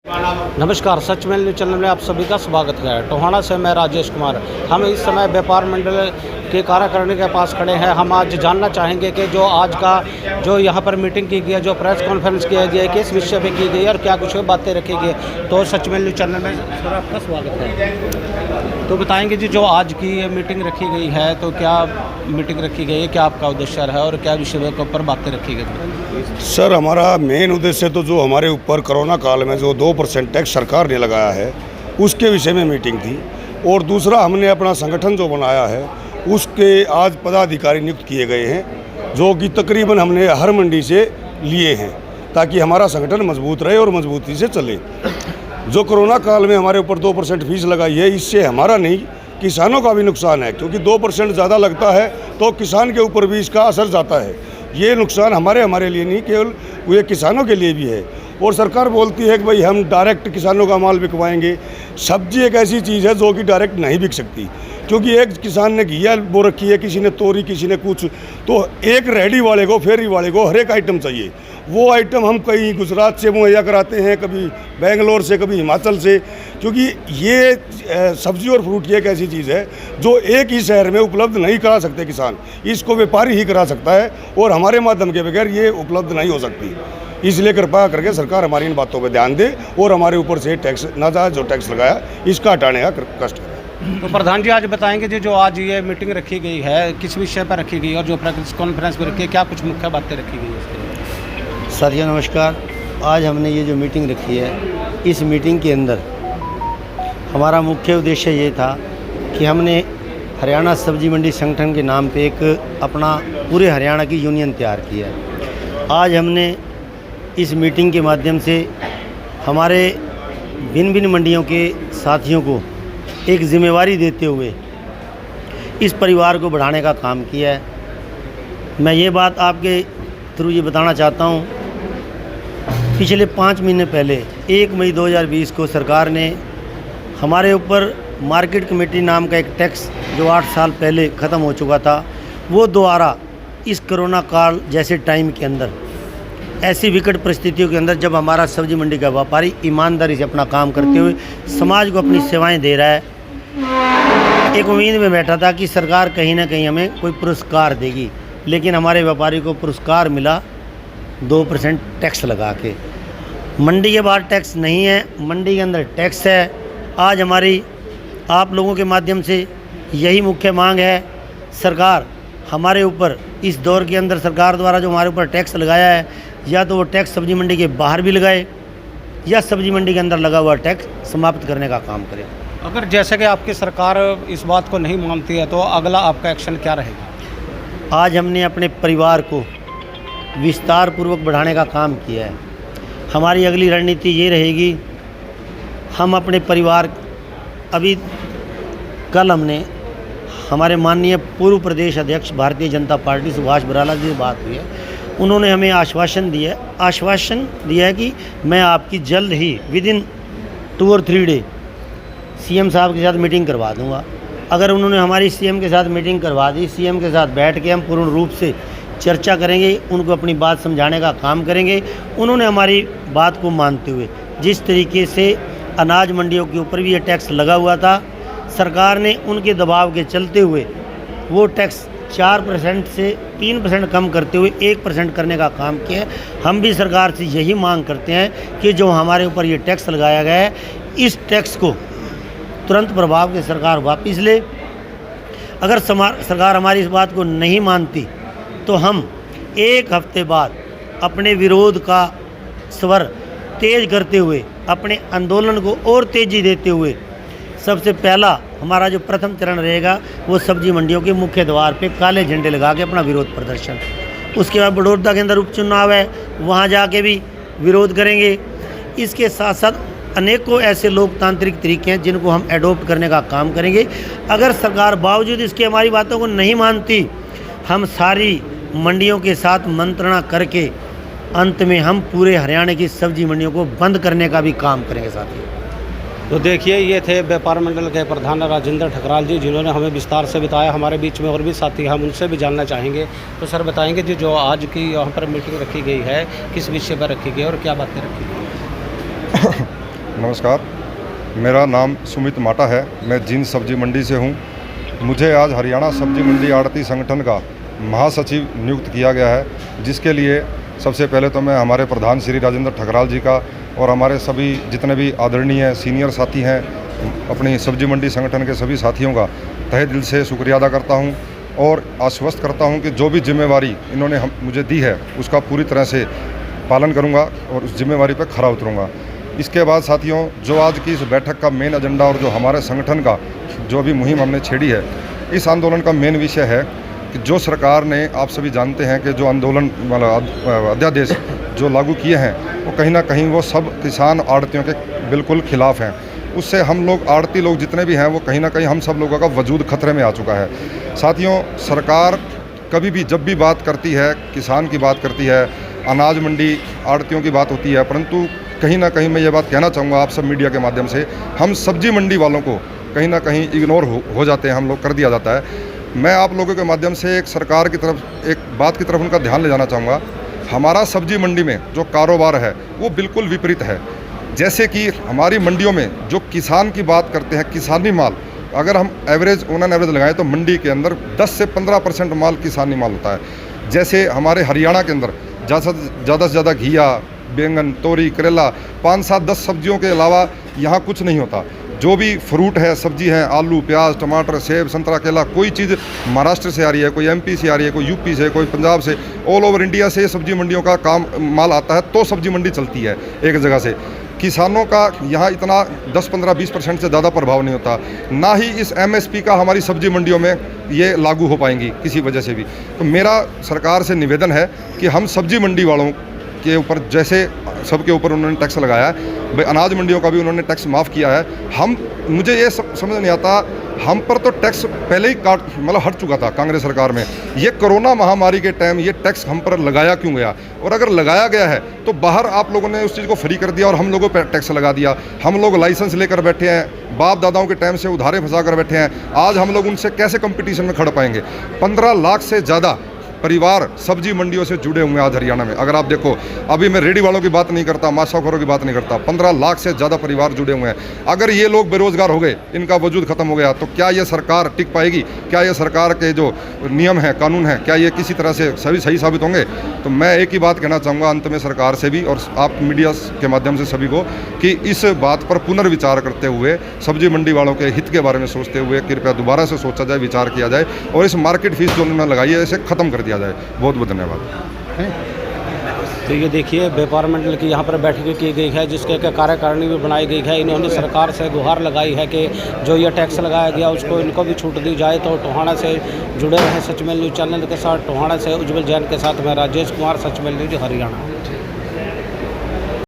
नमस्कार, सचमेल news channel में आप सभी का स्वागत है। टोहाना से मैं राजेश कुमार। हम इस समय व्यापार मंडल के कार्यकारिणी के पास खड़े हैं। हम आज जानना चाहेंगे कि जो आज का जो यहाँ पर मीटिंग की गई है, जो प्रेस कॉन्फ्रेंस किया गया है, किस विषय पे की गई है और क्या कुछ बातें रखी गई है। तो सचमेल न्यूज चैनल में सर आपका स्वागत है। तो बताएंगे जी, जो आज की ये मीटिंग रखी गई है, तो क्या मीटिंग रखी गई है, क्या आपका उद्देश्य है और क्या विषय के ऊपर बातें रखी गई? सर, हमारा मेन उद्देश्य तो जो हमारे ऊपर कोरोना काल में जो 2% टैक्स सरकार ने लगाया है उसके विषय में मीटिंग थी। और दूसरा, हमने अपना संगठन जो बनाया है उसके आज पदाधिकारी नियुक्त किए गए हैं, जो कि तकरीबन हमने हर मंडी से लिए हैं ताकि हमारा संगठन मजबूत रहे और मजबूती से चले। जो कोरोना काल में हमारे ऊपर 2% फीस लगाई है, इससे हमारा नहीं किसानों का भी नुकसान है, क्योंकि 2% ज़्यादा लगता है तो किसान के ऊपर भी इसका असर जाता है। ये नुकसान हमारे लिए नहीं, केवल ये किसानों के लिए भी है। और सरकार बोलती है कि भाई हम डायरेक्ट किसानों का माल बिकवाएंगे। सब्जी एक ऐसी चीज़ है जो कि डायरेक्ट नहीं बिक सकती, क्योंकि एक किसान ने घिया बो रखी है, किसी ने तोरी, किसी ने कुछ, तो एक रेहड़ी वाले को, फेरी वाले को हर एक आइटम चाहिए। वो आइटम हम कहीं गुजरात से मुहैया कराते हैं, कभी बेंगलोर से, कभी हिमाचल से, क्योंकि ये सब्जी और फ्रूट एक ऐसी चीज़ है जो एक ही शहर में उपलब्ध नहीं करा सकते किसान, इसको व्यापारी ही करा सकता है और हमारे माध्यम के बगैर ये उपलब्ध नहीं हो सकती। इसलिए कृपया करके सरकार हमारी इन बातों पर ध्यान दे और हमारे ऊपर से टैक्स नाजायज जो टैक्स लगाया इसका हटाने का कष्ट करें। तो प्रधान जी, आज बताएंगे जी, जो आज ये मीटिंग रखी गई है किस विषय पर रखी गई है और जो प्रेस कॉन्फ्रेंस में रखी है, क्या कुछ मुख्य बातें रखी गई है इसके? साथियों नमस्कार। आज हमने ये जो मीटिंग रखी है, इस मीटिंग के अंदर हमारा मुख्य उद्देश्य ये था कि हमने हरियाणा सब्जी मंडी संगठन के नाम पे एक अपना पूरे हरियाणा की यूनियन तैयार की है। आज हमने इस मीटिंग के माध्यम से हमारे भिन्न भिन्न मंडियों के साथियों को एक जिम्मेवारी देते हुए इस परिवार को बढ़ाने का काम किया है। मैं ये बात आपके थ्रू ये बताना चाहता हूँ, पिछले 5 महीने पहले 1 मई 2020 को सरकार ने हमारे ऊपर मार्केट कमेटी नाम का एक टैक्स जो 8 साल पहले ख़त्म हो चुका था, वो दोबारा इस कोरोना काल जैसे टाइम के अंदर, ऐसी विकट परिस्थितियों के अंदर, जब हमारा सब्जी मंडी का व्यापारी ईमानदारी से अपना काम करते हुए समाज को अपनी सेवाएं दे रहा है, एक उम्मीद में बैठा था कि सरकार कहीं ना कहीं हमें कोई पुरस्कार देगी, लेकिन हमारे व्यापारी को पुरस्कार मिला 2% टैक्स लगा के। मंडी के बाहर टैक्स नहीं है, मंडी के अंदर टैक्स है। आज हमारी आप लोगों के माध्यम से यही मुख्य मांग है, सरकार हमारे ऊपर इस दौर के अंदर सरकार द्वारा जो हमारे ऊपर टैक्स लगाया है, या तो वो टैक्स सब्जी मंडी के बाहर भी लगाए या सब्जी मंडी के अंदर लगा हुआ टैक्स समाप्त करने का काम करे। अगर जैसे कि आपकी सरकार इस बात को नहीं मानती है, तो अगला आपका एक्शन क्या रहेगा? आज हमने अपने परिवार को विस्तार पूर्वक बढ़ाने का काम किया है। हमारी अगली रणनीति ये रहेगी, हम अपने परिवार, अभी कल हमने हमारे माननीय पूर्व प्रदेश अध्यक्ष भारतीय जनता पार्टी सुभाष बराला जी से बात हुई है। उन्होंने हमें आश्वासन दिया है कि मैं आपकी जल्द ही विदिन 2 और 3 डे सीएम साहब के साथ मीटिंग करवा दूंगा। अगर उन्होंने हमारी सीएम के साथ मीटिंग करवा दी, सीएम के साथ बैठ के हम पूर्ण रूप से चर्चा करेंगे, उनको अपनी बात समझाने का काम करेंगे। उन्होंने हमारी बात को मानते हुए, जिस तरीके से अनाज मंडियों के ऊपर भी ये टैक्स लगा हुआ था, सरकार ने उनके दबाव के चलते हुए वो टैक्स 4% से 3% कम करते हुए 1% करने का काम किया है। हम भी सरकार से यही मांग करते हैं कि जो हमारे ऊपर ये टैक्स लगाया गया है, इस टैक्स को तुरंत प्रभाव से सरकार वापस ले। अगर सरकार हमारी इस बात को नहीं मानती तो हम 1 हफ्ते बाद अपने विरोध का स्वर तेज करते हुए, अपने आंदोलन को और तेज़ी देते हुए, सबसे पहला हमारा जो प्रथम चरण रहेगा वो सब्जी मंडियों के मुख्य द्वार पे काले झंडे लगा के अपना विरोध प्रदर्शन। उसके बाद बड़ौदा के अंदर उपचुनाव है, वहाँ जाके भी विरोध करेंगे। इसके साथ साथ अनेकों ऐसे लोकतांत्रिक तरीके हैं जिनको हम एडोप्ट करने का काम करेंगे। अगर सरकार बावजूद इसके हमारी बातों को नहीं मानती, हम सारी मंडियों के साथ मंत्रणा करके अंत में हम पूरे हरियाणा की सब्जी मंडियों को बंद करने का भी काम करेंगे साथियों। तो देखिए, ये थे व्यापार मंडल के प्रधान राजेंद्र ठकराल जी, जिन्होंने हमें विस्तार से बताया। हमारे बीच में और भी साथी, हम उनसे भी जानना चाहेंगे। तो सर बताएंगे जी, जो आज की यहाँ पर मीटिंग रखी गई है, किस विषय पर रखी गई और क्या बातें रखी गई? नमस्कार, मेरा नाम सुमित माटा है। मैं जींद सब्जी मंडी से हूँ। मुझे आज हरियाणा सब्जी मंडी आड़ती संगठन का महासचिव नियुक्त किया गया है, जिसके लिए सबसे पहले तो मैं हमारे प्रधान श्री राजेंद्र ठकराल जी का और हमारे सभी जितने भी आदरणीय सीनियर साथी हैं, अपनी सब्जी मंडी संगठन के सभी साथियों का तहे दिल से शुक्रिया अदा करता हूँ और आश्वस्त करता हूँ कि जो भी जिम्मेवारी इन्होंने मुझे दी है उसका पूरी तरह से पालन करूँगा और उस जिम्मेवारी पर खरा उतरूँगा। इसके बाद साथियों, जो आज की इस बैठक का मेन एजेंडा और जो हमारे संगठन का जो भी मुहिम हमने छेड़ी है, इस आंदोलन का मेन विषय है कि जो सरकार ने, आप सभी जानते हैं कि जो आंदोलन अध्यादेश जो लागू किए हैं वो कहीं ना कहीं वो सब किसान आड़तियों के बिल्कुल खिलाफ हैं। उससे हम लोग आड़ती लोग जितने भी हैं वो कहीं ना कहीं हम सब लोगों का वजूद खतरे में आ चुका है। साथियों, सरकार कभी भी जब भी बात करती है, किसान की बात करती है, अनाज मंडी आड़तियों की बात होती है, परंतु कहीं ना कहीं मैं ये बात कहना चाहूँगा आप सब मीडिया के माध्यम से, हम सब्जी मंडी वालों को कहीं ना कहीं इग्नोर हो जाते हैं, हम लोग कर दिया जाता है। मैं आप लोगों के माध्यम से एक सरकार की तरफ, एक बात की तरफ उनका ध्यान ले जाना चाहूँगा। हमारा सब्जी मंडी में जो कारोबार है वो बिल्कुल विपरीत है। जैसे कि हमारी मंडियों में जो किसान की बात करते हैं, किसानी माल, अगर हम ऑन एन एवरेज लगाएं तो मंडी के अंदर 10 से 15% माल किसानी माल होता है। जैसे हमारे हरियाणा के अंदर ज़्यादा से ज़्यादा घिया, बैंगन, तोरी, करेला, 5, 7, 10 सब्जियों के अलावा यहाँ कुछ नहीं होता। जो भी फ्रूट है, सब्जी है, आलू, प्याज, टमाटर, सेब, संतरा, केला, कोई चीज़ महाराष्ट्र से आ रही है, कोई एमपी से आ रही है, कोई यूपी से, कोई पंजाब से, ऑल ओवर इंडिया से सब्जी मंडियों का माल आता है, तो सब्जी मंडी चलती है एक जगह से। किसानों का यहाँ इतना 10, 15, 20% से ज़्यादा प्रभाव नहीं होता। ना ही इस MSP का हमारी सब्जी मंडियों में ये लागू हो पाएंगी किसी वजह से भी। तो मेरा सरकार से निवेदन है कि हम सब्जी मंडी वालों के ऊपर, जैसे सबके ऊपर उन्होंने टैक्स लगाया है, भाई अनाज मंडियों का भी उन्होंने टैक्स माफ़ किया है। मुझे ये समझ नहीं आता, हम पर तो टैक्स पहले ही हट चुका था कांग्रेस सरकार में। ये कोरोना महामारी के टाइम ये टैक्स हम पर लगाया क्यों गया? और अगर लगाया गया है तो बाहर आप लोगों ने उस चीज़ को फ्री कर दिया और हम लोगों पर टैक्स लगा दिया। हम लोग लाइसेंस लेकर बैठे हैं, बाप दादाओं के टाइम से उधारे फंसा कर बैठे हैं। आज हम लोग उनसे कैसे कंपटीशन में खड़ पाएंगे? 15 लाख से ज़्यादा परिवार सब्जी मंडियों से जुड़े हुए हैं आज हरियाणा में। अगर आप देखो, अभी मैं रेडी वालों की बात नहीं करता, माशाखोरों की बात नहीं करता, 15 लाख से ज़्यादा परिवार जुड़े हुए हैं। अगर ये लोग बेरोजगार हो गए, इनका वजूद खत्म हो गया, तो क्या ये सरकार टिक पाएगी? क्या ये सरकार के जो नियम हैं, कानून हैं, क्या ये किसी तरह से सही साबित होंगे? तो मैं एक ही बात कहना चाहूँगा अंत में सरकार से भी और आप मीडिया के माध्यम से सभी को, कि इस बात पर पुनर्विचार करते हुए, सब्जी मंडी वालों के हित के बारे में सोचते हुए कृपया दोबारा से सोचा जाए, विचार किया जाए और इस मार्केट फीस जो उन्होंने लगाई है इसे ख़त्म कर दिया जाए। बहुत बहुत धन्यवाद। तो ये देखिए, व्यापार मंडल की यहाँ पर बैठक की गई है, जिसके कार्यकारिणी भी बनाई गई है। इन्होंने सरकार से गुहार लगाई है कि जो ये टैक्स लगाया गया उसको इनको भी छूट दी जाए। तो टोहाना से जुड़े रहे सचमेल न्यूज़ चैनल के साथ, टोहाना से उज्जवल जैन के साथ मैं राजेश कुमार, सचमेल न्यूज़ हरियाणा।